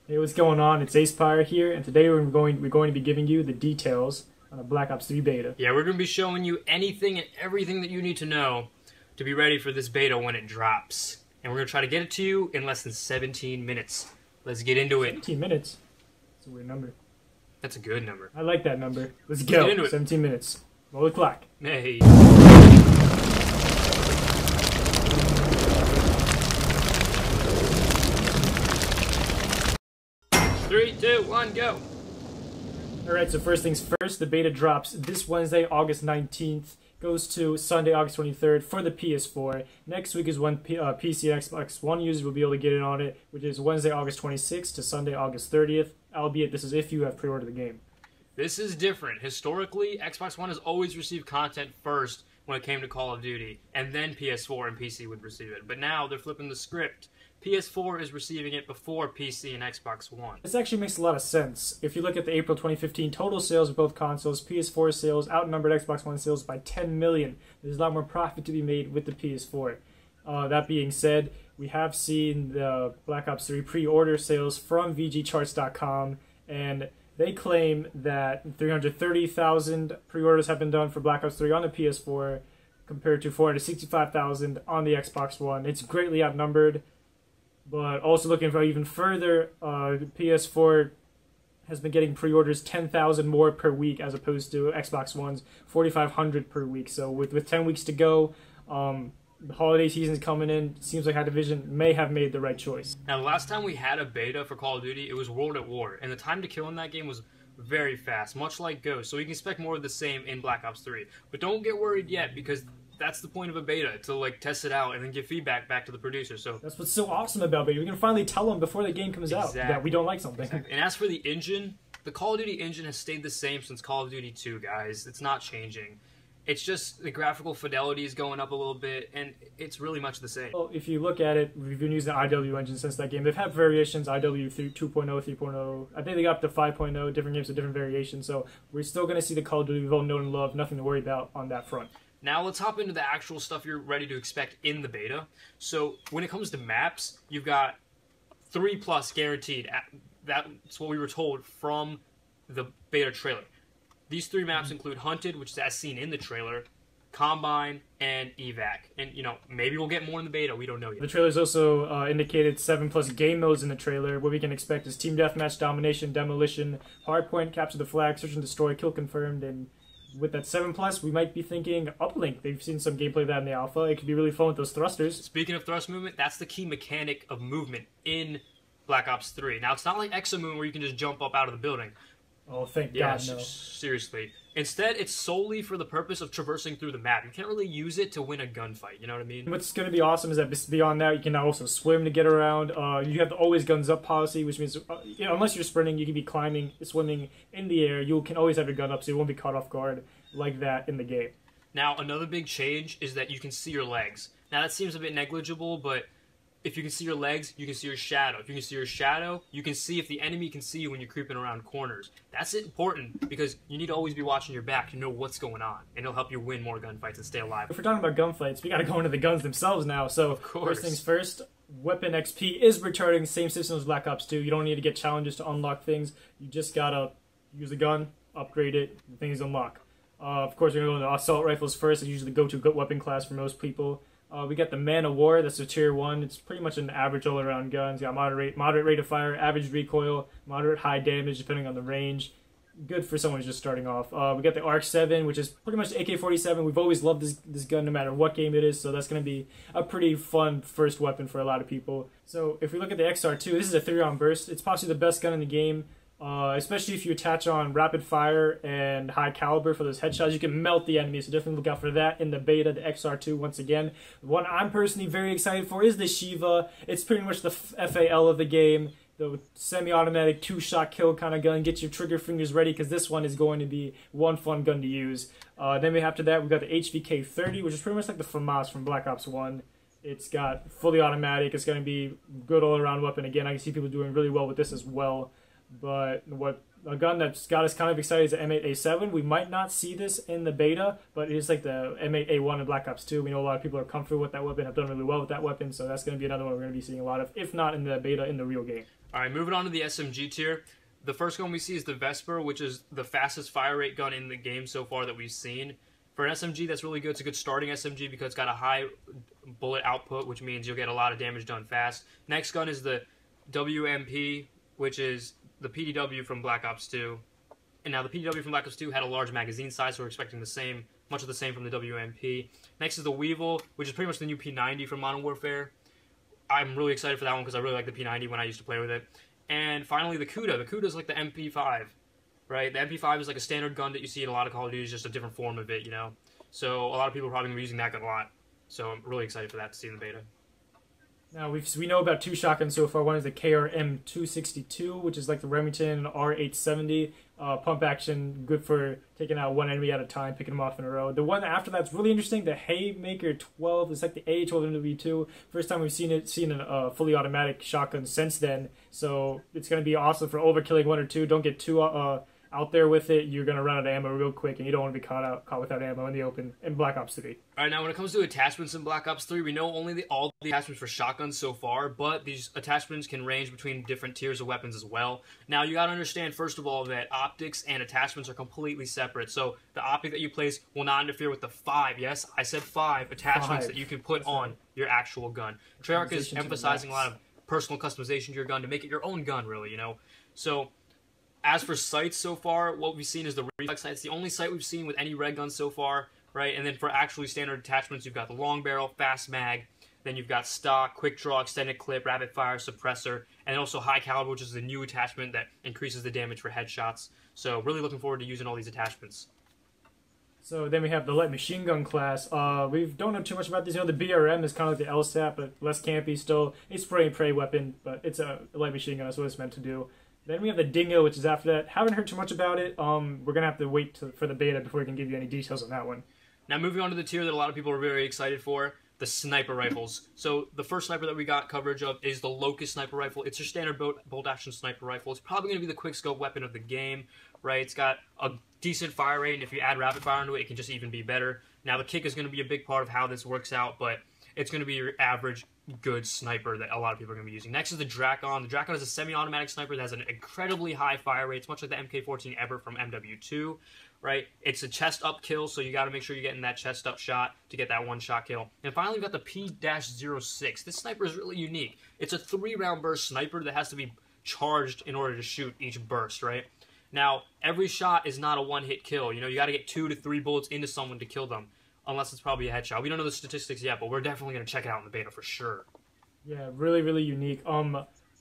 Hey, what's going on? It's ACEpyre here, and today we're going to be giving you the details on the Black Ops 3 beta. Yeah, we're going to be showing you anything and everything that you need to know to be ready for this beta when it drops. And we're going to try to get it to you in less than 17 minutes. Let's get into it. 17 minutes? That's a weird number. That's a good number. I like that number. Let's go. Get into it. 17 minutes. Roll the clock. Hey. 3, 2, 1, go. Alright, so first things first, the beta drops this Wednesday, August 19th. Goes to Sunday, August 23rd for the PS4. Next week is when PC and Xbox One users will be able to get in on it, which is Wednesday, August 26th to Sunday, August 30th. Albeit, this is if you have pre-ordered the game. This is different. Historically, Xbox One has always received content first when it came to Call of Duty, and then PS4 and PC would receive it. But now they're flipping the script. PS4 is receiving it before PC and Xbox One. This actually makes a lot of sense. If you look at the April 2015 total sales of both consoles, PS4 sales outnumbered Xbox One sales by 10 million. There's a lot more profit to be made with the PS4. That being said, we have seen the Black Ops 3 pre-order sales from VGCharts.com, and they claim that 330,000 pre-orders have been done for Black Ops 3 on the PS4 compared to 465,000 on the Xbox One. It's greatly outnumbered. But also looking for even further, PS4 has been getting pre-orders 10,000 more per week as opposed to Xbox One's 4,500 per week. So with 10 weeks to go, the holiday season's coming in. It seems like Activision may have made the right choice. Now, the last time we had a beta for Call of Duty, it was World at War, and the time to kill in that game was very fast, much like Ghost. So we can expect more of the same in Black Ops 3. But don't get worried yet, because that's the point of a beta, to like test it out and then give feedback back to the producer. So that's what's so awesome about beta. We can finally tell them before the game comes out that we don't like something. Exactly. And as for the engine, the Call of Duty engine has stayed the same since Call of Duty 2, guys. It's not changing. It's just the graphical fidelity is going up a little bit, and it's really much the same. Well, if you look at it, we've been using the IW engine since that game. They've had variations, IW 2.0, 3.0. I think they got up to 5.0, different games with different variations. So we're still going to see the Call of Duty we've all known and loved. Nothing to worry about on that front. Now let's hop into the actual stuff you're ready to expect in the beta. So when it comes to maps, you've got 3+ guaranteed. That's what we were told from the beta trailer. These 3 maps include Hunted, which is as seen in the trailer, Combine, and Evac. And, you know, maybe we'll get more in the beta. We don't know yet. The trailer's also indicated 7+ game modes in the trailer. What we can expect is Team Deathmatch, Domination, Demolition, Hardpoint, Capture the Flag, Search and Destroy, Kill Confirmed, and with that 7+, we might be thinking Uplink. They've seen some gameplay of that in the alpha. It could be really fun with those thrusters. Speaking of thrust movement, that's the key mechanic of movement in Black Ops 3. Now, it's not like Exomoon where you can just jump up out of the building. Oh, thank God, no. Seriously. Instead, it's solely for the purpose of traversing through the map. You can't really use it to win a gunfight, you know what I mean? What's going to be awesome is that beyond that, you can now also swim to get around. You have the always guns up policy, which means unless you're sprinting, you can be climbing, swimming in the air. You can always have your gun up, so you won't be caught off guard like that in the game. Now, another big change is that you can see your legs. Now, that seems a bit negligible, but if you can see your legs, you can see your shadow. If you can see your shadow, you can see if the enemy can see you when you're creeping around corners. That's important because you need to always be watching your back to know what's going on, and it'll help you win more gunfights and stay alive. If we're talking about gunfights, we got to go into the guns themselves now. So, first things first, Weapon XP is returning, same system as Black Ops 2. You don't need to get challenges to unlock things. You just got to use a gun, upgrade it, and things unlock. Of course, we're going to go into assault rifles first. It's usually the go-to weapon class for most people. We got the Man of War. That's a tier 1. It's pretty much an average all-around gun. It's got moderate rate of fire, average recoil, moderate high damage depending on the range. Good for someone who's just starting off. We got the ARC-7, which is pretty much the AK-47. We've always loved this gun no matter what game it is, so that's going to be a pretty fun first weapon for a lot of people. So if we look at the XR2, this is a 3-round burst. It's possibly the best gun in the game. Especially if you attach on rapid fire and high caliber for those headshots, you can melt the enemy, so definitely look out for that in the beta, the XR2 once again. The one I'm personally very excited for is the Shiva. It's pretty much the FAL of the game, the semi-automatic 2-shot kill kind of gun. Get your trigger fingers ready because this one is going to be one fun gun to use. Then after that, we've got the HVK-30, which is pretty much like the Pamaj from Black Ops 1. It's got fully automatic. It's going to be a good all-around weapon. Again, I can see people doing really well with this as well. But a gun that's got us kind of excited is the M8A7. We might not see this in the beta, but it is like the M8A1 in Black Ops 2. We know a lot of people are comfortable with that weapon, have done really well with that weapon, so that's going to be another one we're going to be seeing a lot of, if not in the beta, in the real game. All right, moving on to the SMG tier. The first gun we see is the Vesper, which is the fastest fire rate gun in the game so far that we've seen. For an SMG, that's really good. It's a good starting SMG because it's got a high bullet output, which means you'll get a lot of damage done fast. Next gun is the WMP, which is the PDW from Black Ops 2. And now the PDW from Black Ops 2 had a large magazine size, so we're expecting the same, much of the same from the WMP. Next is the Weevil, which is pretty much the new P90 from Modern Warfare. I'm really excited for that one because I really like the P90 when I used to play with it. And finally, the Kuda. The Kuda is like the MP5, right? The MP5 is like a standard gun that you see in a lot of Call of Duty, just a different form of it, you know? So a lot of people are probably going to be using that gun a lot. So I'm really excited for that to see in the beta. Now, we know about 2 shotguns so far. One is the KRM-262, which is like the Remington R870. Pump action, good for taking out one enemy at a time, picking them off in a row. The one after that's really interesting, the Haymaker 12. It's like the A12MW2. First time we've seen a fully automatic shotgun since then. So it's going to be awesome for overkilling 1 or 2. Don't get too out there with it. You're going to run out of ammo real quick, and you don't want to be caught without ammo in the open in Black Ops 3. All right, now when it comes to attachments in Black Ops 3, we know only all the attachments for shotguns so far, but these attachments can range between different tiers of weapons as well. Now, you got to understand, first of all, that optics and attachments are completely separate. So the optic that you place will not interfere with the 5, yes, I said 5 attachments that you can put on your actual gun. Treyarch is emphasizing a lot of personal customization to your gun to make it your own gun, really, you know? So as for sights so far, what we've seen is the reflex sight. It's the only sight we've seen with any red gun so far, right? And then for actually standard attachments, you've got the long barrel, fast mag, then you've got stock, quick draw, extended clip, rapid fire, suppressor, and also high caliber, which is the new attachment that increases the damage for headshots. So really looking forward to using all these attachments. So then we have the light machine gun class. We don't know too much about these. You know, the BRM is kind of like the LSAT, but less campy still. A spray and pray weapon, but it's a light machine gun. That's what it's meant to do. Then we have the Dingo, which is after that. Haven't heard too much about it. We're going to have to wait for the beta before we can give you any details on that one. Now moving on to the tier that a lot of people are very excited for, the sniper rifles. So the first sniper that we got coverage of is the Locust sniper rifle. It's your standard bolt-action sniper rifle. It's probably going to be the quick-scope weapon of the game, right? It's got a decent fire rate, and if you add rapid fire into it, it can just even be better. Now the kick is going to be a big part of how this works out, but it's going to be your average good sniper that a lot of people are going to be using. Next is the Drakon. The Drakon is a semi-automatic sniper that has an incredibly high fire rate. It's much like the MK14 Ebert from MW2, right? It's a chest-up kill, so you got to make sure you're getting that chest-up shot to get that one-shot kill. And finally, we've got the P-06. This sniper is really unique. It's a 3-round burst sniper that has to be charged in order to shoot each burst, right? Now, every shot is not a one-hit kill. You know, you got to get 2 to 3 bullets into someone to kill them. Unless it's probably a headshot. We don't know the statistics yet, but we're definitely going to check it out in the beta for sure. Yeah, really, really unique.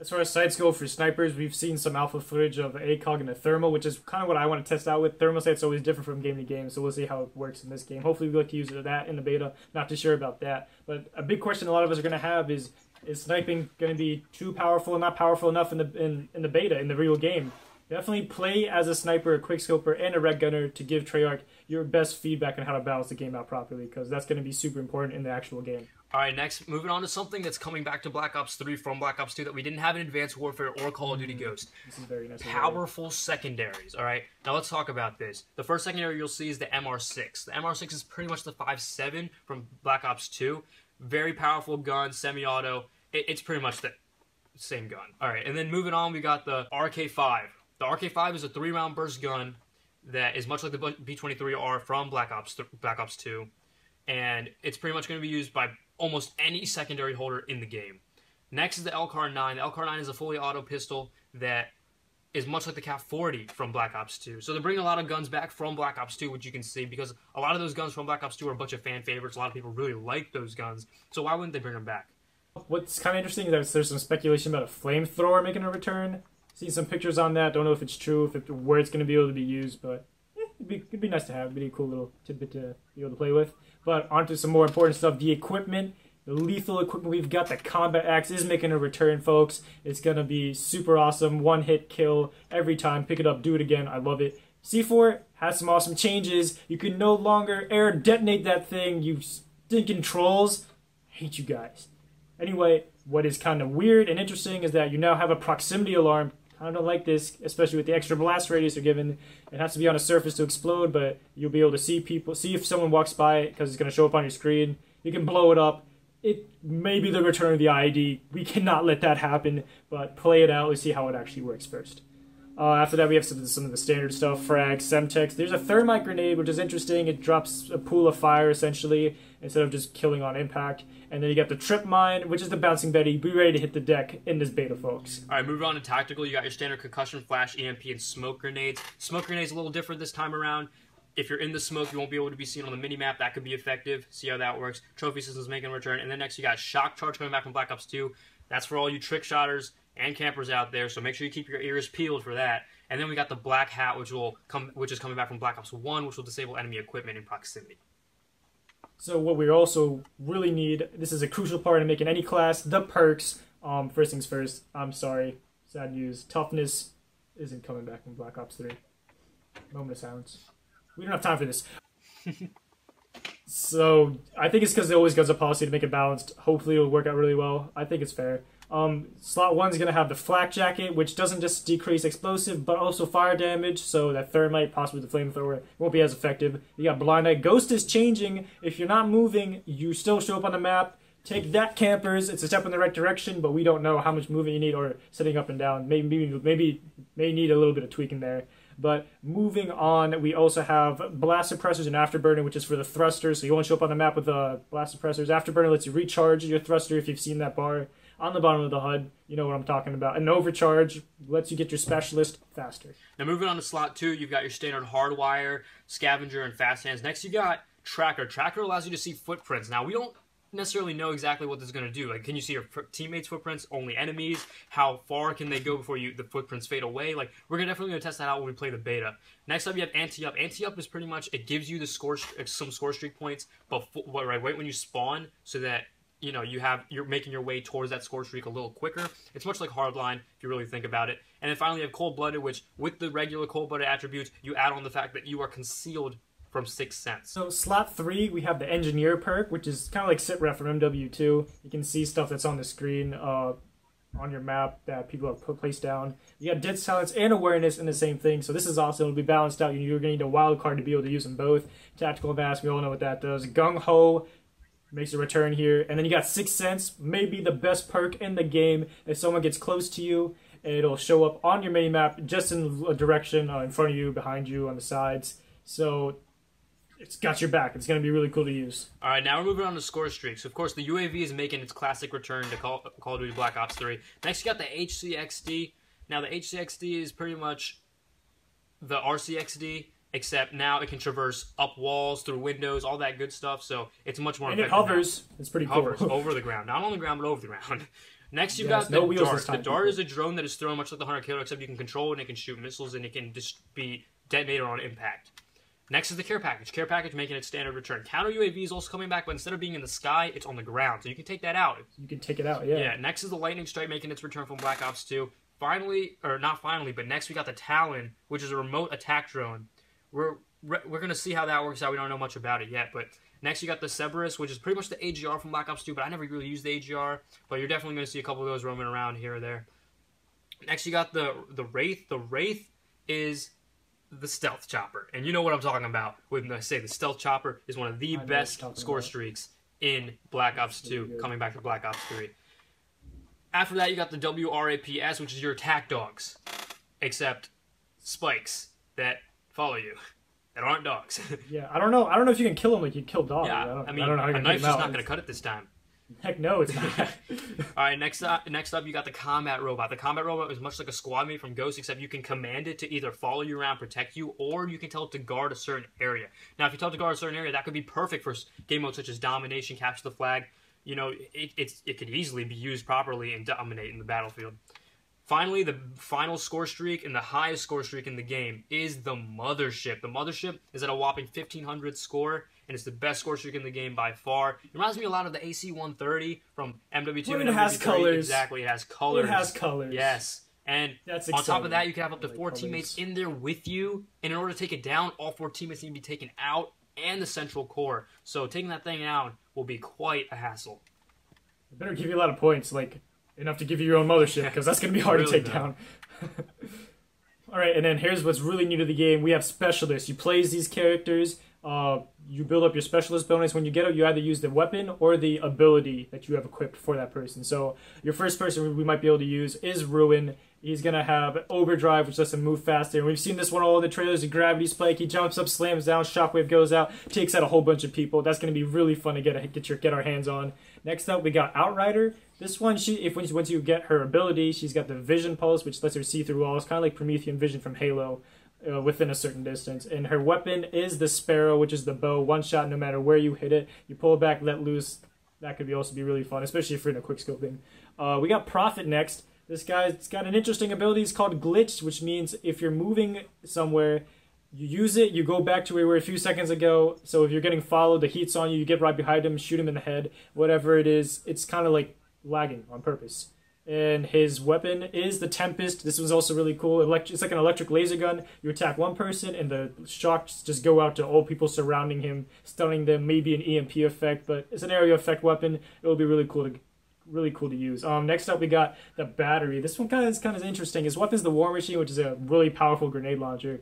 As far as sights go for snipers, we've seen some alpha footage of ACOG and a thermal, which is kind of what I want to test out with. Thermal sight's always different from game to game, so we'll see how it works in this game. Hopefully we'll get to use that in the beta. Not too sure about that. But a big question a lot of us are going to have is sniping going to be too powerful and not powerful enough in the beta, in the real game? Definitely play as a sniper, a quickscoper, and a red gunner to give Treyarch your best feedback on how to balance the game out properly, because that's going to be super important in the actual game. All right, next, moving on to something that's coming back to Black Ops 3 from Black Ops 2 that we didn't have in Advanced Warfare or Call of Duty Ghost. This is very necessary. Powerful secondaries, all right? Now let's talk about this. The first secondary you'll see is the MR6. The MR6 is pretty much the 5.7 from Black Ops 2. Very powerful gun, semi-auto. It's pretty much the same gun. All right, and then moving on, we got the RK5. The RK5 is a 3-round burst gun that is much like the B-23R from Black Ops 2, and it's pretty much going to be used by almost any secondary holder in the game. Next is the LCAR-9. The LCAR-9 is a fully auto pistol that is much like the CAP-40 from Black Ops 2. So they're bringing a lot of guns back from Black Ops 2, which you can see, because a lot of those guns from Black Ops 2 are a bunch of fan favorites. A lot of people really like those guns, so why wouldn't they bring them back? What's kind of interesting is that there's some speculation about a flamethrower making a return. Seen some pictures on that. Don't know if it's true, where it's going to be able to be used, but it'd be nice to have. It'd be a cool little tidbit to be able to play with. But onto some more important stuff. The equipment, the lethal equipment we've got. The combat axe is making a return, folks. It's going to be super awesome. One-hit kill every time. Pick it up, do it again. I love it. C4 has some awesome changes. You can no longer air detonate that thing, you stinking trolls. I hate you guys. Anyway, what is kind of weird and interesting is that you now have a proximity alarm. I don't like this, especially with the extra blast radius they're given. It has to be on a surface to explode, but you'll be able to see if someone walks by it because it's going to show up on your screen. You can blow it up. it may be the return of the IED. We cannot let that happen, but play it out. Let's see how it actually works first. After that, we have some of the standard stuff, frag, semtex. There's a thermite grenade, which is interesting. It drops a pool of fire, essentially, instead of just killing on impact. And then you got the trip mine, which is the bouncing Betty. Be ready to hit the deck in this beta, folks. All right, moving on to tactical. You got your standard concussion, flash, EMP, and smoke grenades. Smoke grenades a little different this time around. If you're in the smoke, you won't be able to be seen on the mini-map. That could be effective. See how that works. Trophy systems making a return. And then next, you got shock charge coming back from Black Ops 2. That's for all you trick shotters and campers out there, so make sure you keep your ears peeled for that. And then we got the black hat, which is coming back from Black Ops 1, which will disable enemy equipment in proximity. So what we also really need, this is a crucial part in making any class, the perks. First things first, I'm sorry, sad news. Toughness isn't coming back from Black Ops 3. Moment of silence. We don't have time for this. So I think it's because they always got a policy to make it balanced. Hopefully it'll work out really well. I think it's fair. Slot 1 is going to have the flak jacket, which doesn't just decrease explosive, but also fire damage, so that thermite, possibly the flamethrower, won't be as effective. You got blind eye. Ghost is changing. If you're not moving, you still show up on the map. Take that, campers. It's a step in the right direction, but we don't know how much moving you need or sitting up and down. Maybe may need a little bit of tweaking there. But moving on, we also have blast suppressors and afterburner, which is for the thrusters, so you won't show up on the map with the blast suppressors. Afterburner lets you recharge your thruster if you've seen that bar on the bottom of the HUD. You know what I'm talking about. An overcharge lets you get your specialist faster. Now moving on to slot 2, you've got your standard hardwire, scavenger, and fast hands. Next you got tracker. Tracker allows you to see footprints. Now we don't necessarily know exactly what this is going to do. Like, can you see your teammates' footprints, only enemies? How far can they go before the footprints fade away? Like, we're definitely going to test that out when we play the beta. Next up, you have anti-up. Anti-up is pretty much, it gives you the some score streak points, but right when you spawn, so that you're making your way towards that score streak a little quicker. It's much like Hardline, if you really think about it. And then finally, you have Cold-Blooded, which, with the regular Cold-Blooded attributes, you add on the fact that you are concealed from 6th Sense. So slot 3, we have the Engineer perk, which is kind of like SitRep from MW2. You can see stuff that's on the screen on your map that people have placed down. You got Dead Silence and Awareness in the same thing, so this is awesome. It'll be balanced out. You're going to need a wild card to be able to use them both. Tactical Advance, we all know what that does. Gung Ho makes a return here. And then you got 6th Sense, maybe the best perk in the game. If someone gets close to you, it'll show up on your minimap just in a direction, in front of you, behind you, on the sides. So it's got your back. It's going to be really cool to use. All right, now we're moving on to score streaks. Of course, the UAV is making its classic return to Call of Duty Black Ops 3. Next, you got the HCXD. Now, the HCXD is pretty much the RCXD, except now it can traverse up walls, through windows, all that good stuff. So it's much more effective. And it hovers. It's pretty cool. Hovers over the ground. Not on the ground, but over the ground. Next, you've got the Dart. The Dart is a drone that is thrown much like the Hunter Killer, except you can control it and it can shoot missiles and it can just be detonated on impact. Next is the Care Package. Care Package making its standard return. Counter UAV is also coming back, but instead of being in the sky, it's on the ground. So you can take that out. You can take it out, yeah. Yeah, next is the Lightning Strike making its return from Black Ops 2. Finally, or not finally, but next we got the Talon, which is a remote attack drone. We're going to see how that works out. We don't know much about it yet, but next you got the Cerberus, which is pretty much the AGR from Black Ops 2, but I never really used the AGR, but you're definitely going to see a couple of those roaming around here or there. Next you got the Wraith. The Wraith is the stealth chopper, and you know what I'm talking about when I say the stealth chopper is one of the best score streaks in Black Ops 2, coming back to Black Ops 3. After that, you got the WRAPS, which is your attack dogs, except spikes that follow you, that aren't dogs. Yeah, I don't know if you can kill them like you kill dogs. Yeah, I don't know how you a can knife's just not out. going to cut it this time. Heck no, it's not. All right, next up, you got the Combat Robot. The Combat Robot is much like a squad mate from Ghost, except you can command it to either follow you around, protect you, or you can tell it to guard a certain area. Now, if you tell it to guard a certain area, that could be perfect for game modes such as Domination, Capture the Flag. You know, it could easily be used properly and dominate in the battlefield. Finally, the final score streak and the highest score streak in the game is the Mothership. The Mothership is at a whopping 1,500 score, and it's the best score streak in the game by far. It reminds me a lot of the AC-130 from MW2 Well, and it MW3. has colors. Exactly, it has colors. It has colors. Yes. And That's on top exciting. of that, you can have up to I like 4 colors. teammates in there with you. And in order to take it down, all 4 teammates need to be taken out and the central core. So taking that thing out will be quite a hassle. It better give you a lot of points, like enough to give you your own mothership, because that's going to be hard Really to take bad. down. Alright, and then here's what's really new to the game. We have specialists. You play as these characters. You build up your specialist bonus. When you get it, you either use the weapon or the ability that you have equipped for that person. So your first person we might be able to use is Ruin. He's going to have Overdrive, which lets him move faster. And we've seen this one all in the trailers, a Gravity Spike. He jumps up, slams down, Shockwave goes out, takes out a whole bunch of people. That's going to be really fun to get our hands on. Next up, we got Outrider. This one, once you get her ability, she's got the Vision Pulse, which lets her see through walls, kind of like Promethean Vision from Halo, within a certain distance. And her weapon is the Sparrow, which is the bow. One shot, no matter where you hit it. You pull it back, let loose. That could also be really fun, especially if you're in a quick scoping. We got Prophet next. This guy's got an interesting ability. It's called Glitch, which means if you're moving somewhere, you use it, you go back to where we were a few seconds ago. So if you're getting followed, the heat's on you, you get right behind him, shoot him in the head, whatever it is. It's kind of like lagging on purpose. And his weapon is the Tempest. This was also really cool. It's like an electric laser gun. You attack one person, and the shocks just go out to all people surrounding him, stunning them, maybe an EMP effect, but it's an area effect weapon. It will be really cool to use. Next up, we got the Battery. This one is kind of interesting. His weapon is the War Machine, which is a really powerful grenade launcher.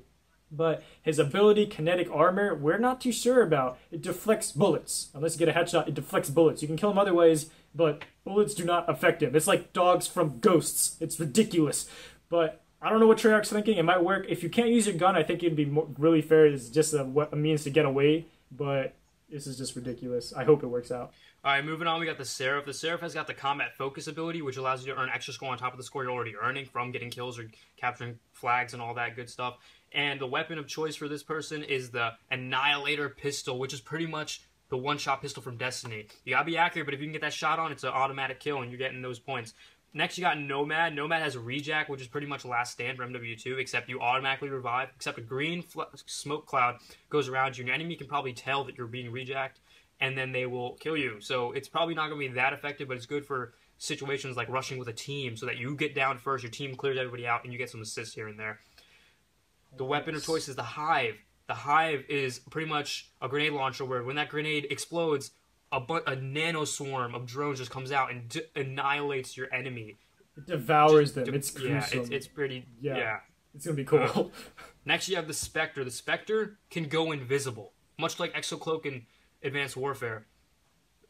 But his ability, Kinetic Armor, we're not too sure about. It deflects bullets. Unless you get a headshot, it deflects bullets. You can kill him other ways, but bullets do not affect him. It's like dogs from Ghosts. It's ridiculous. But I don't know what Treyarch's thinking. It might work. If you can't use your gun, I think it'd be really fair. It's just a means to get away. But this is just ridiculous. I hope it works out. All right, moving on, we got the Seraph. The Seraph has got the Combat Focus ability, which allows you to earn extra score on top of the score you're already earning from getting kills or capturing flags and all that good stuff. And the weapon of choice for this person is the Annihilator Pistol, which is pretty much the one-shot pistol from Destiny. You gotta be accurate, but if you can get that shot on, it's an automatic kill, and you're getting those points. Next, you got Nomad. Nomad has Rejack, which is pretty much Last Stand for MW2, except you automatically revive, except a green smoke cloud goes around you, and your enemy can probably tell that you're being rejacked, and then they will kill you. So it's probably not going to be that effective, but it's good for situations like rushing with a team, so that you get down first, your team clears everybody out, and you get some assists here and there. The weapon of choice is the Hive. The Hive is pretty much a grenade launcher where when that grenade explodes, a nano swarm of drones just comes out and annihilates your enemy. It devours them. It's gruesome. Yeah, it's pretty... Yeah. It's going to be cool. Next, you have the Spectre. The Spectre can go invisible, much like Exocloak in Advanced Warfare.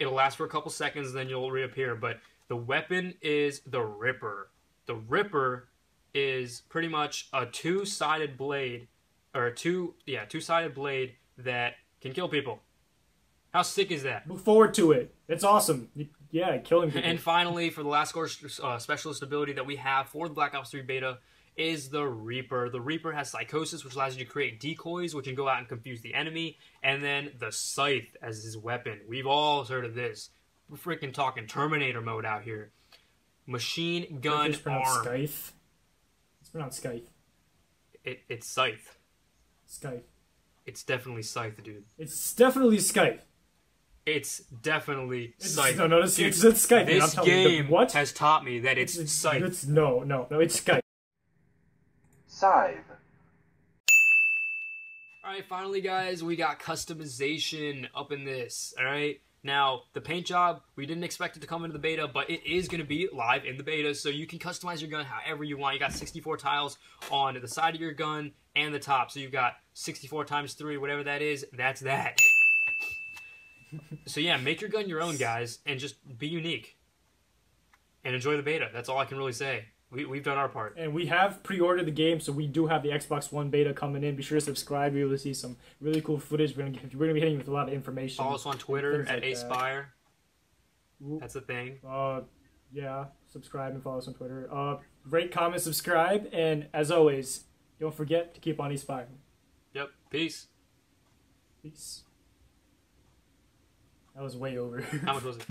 It'll last for a couple seconds, then you'll reappear. But the weapon is the Ripper. The Ripper is pretty much a two-sided blade, or two-sided blade that can kill people. How sick is that? Look forward to it. It's awesome. Yeah, killing people. And finally, for the last score specialist ability that we have for the Black Ops 3 beta is the Reaper. The Reaper has Psychosis, which allows you to create decoys, which can go out and confuse the enemy. And then the Scythe as his weapon. We've all heard of this. We're freaking talking Terminator mode out here. Machine gun arm. Scythe. It's pronounced Scythe. It's Scythe. Scythe. It's definitely Scythe, dude. It's definitely Scythe. It's definitely Scythe. No, it's Scythe. This game has taught me that it's Scythe. No, it's Scythe. Scythe. Alright, finally, guys, we got customization up in this, alright? Now, the paint job, we didn't expect it to come into the beta, but it is going to be live in the beta, so you can customize your gun however you want. You got 64 tiles on the side of your gun and the top, so you've got 64 times 3, whatever that is, that's that. So yeah, make your gun your own, guys, and just be unique. And enjoy the beta. That's all I can really say. We've done our part. And we have pre-ordered the game, so we do have the Xbox One beta coming in. Be sure to subscribe. You'll be able to see some really cool footage. We're gonna be hitting you with a lot of information. Follow us on Twitter at ACEpyre. That's a thing. Yeah, subscribe and follow us on Twitter. Rate, comment, subscribe, and as always, don't forget to keep on inspiring. Yep. Peace. Peace. That was way over. How much was it?